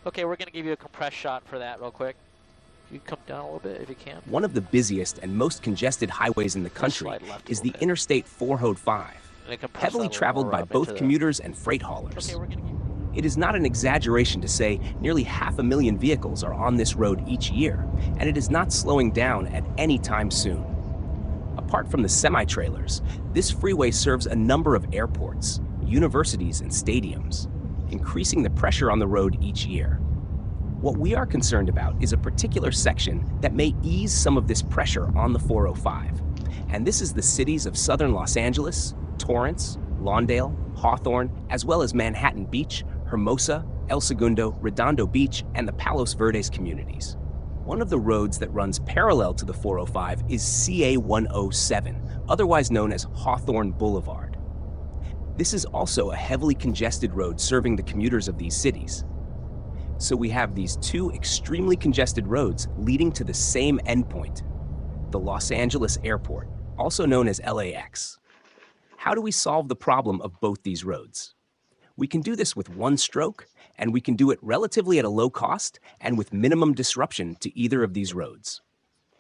Okay, we're gonna give you a compressed shot for that real quick. You come down a little bit if you can. One of the busiest and most congested highways in the We'll country slide left a is little the bit. Interstate 405, And then compress that heavily a little traveled more by up into both the... commuters and freight Okay, haulers. we're gonna give... It is not an exaggeration to say nearly 500,000 vehicles are on this road each year, and it is not slowing down at any time soon. Apart from the semi-trailers, this freeway serves a number of airports, universities, and stadiums, increasing the pressure on the road each year. What we are concerned about is a particular section that may ease some of this pressure on the 405, and this is the cities of southern Los Angeles, Torrance, Lawndale, Hawthorne, as well as Manhattan Beach, Hermosa, El Segundo, Redondo Beach, and the Palos Verdes communities. One of the roads that runs parallel to the 405 is CA 107, otherwise known as Hawthorne Boulevard. This is also a heavily congested road serving the commuters of these cities. So we have these two extremely congested roads leading to the same endpoint, the Los Angeles Airport, also known as LAX. How do we solve the problem of both these roads? We can do this with one stroke, and we can do it relatively at a low cost and with minimum disruption to either of these roads.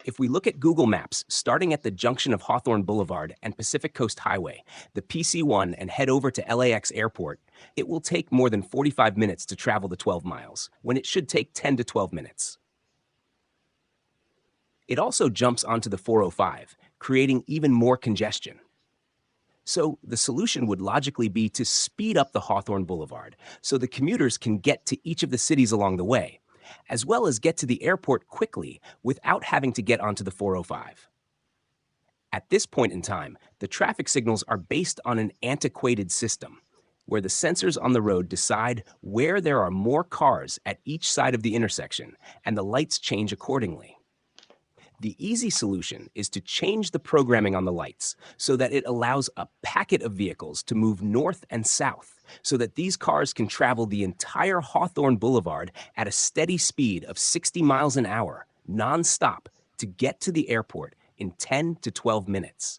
If we look at Google Maps, starting at the junction of Hawthorne Boulevard and Pacific Coast Highway, the PC1, and head over to LAX Airport, it will take more than 45 minutes to travel the 12 miles, when it should take 10 to 12 minutes. It also jumps onto the 405, creating even more congestion. So the solution would logically be to speed up the Hawthorne Boulevard so the commuters can get to each of the cities along the way, as well as get to the airport quickly without having to get onto the 405. At this point in time, the traffic signals are based on an antiquated system, where the sensors on the road decide where there are more cars at each side of the intersection, and the lights change accordingly. The easy solution is to change the programming on the lights so that it allows a packet of vehicles to move north and south so that these cars can travel the entire Hawthorne Boulevard at a steady speed of 60 miles an hour, non-stop, to get to the airport in 10 to 12 minutes.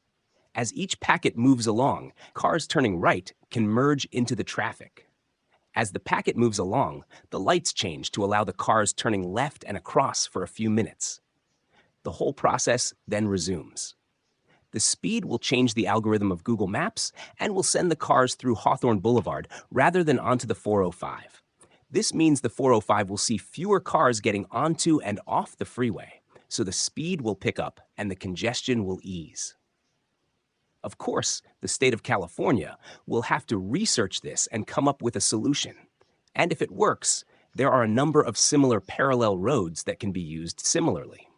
As each packet moves along, cars turning right can merge into the traffic. As the packet moves along, the lights change to allow the cars turning left and across for a few minutes. The whole process then resumes. The speed will change the algorithm of Google Maps and will send the cars through Hawthorne Boulevard rather than onto the 405. This means the 405 will see fewer cars getting onto and off the freeway, so the speed will pick up and the congestion will ease. Of course, the state of California will have to research this and come up with a solution. And if it works, there are a number of similar parallel roads that can be used similarly.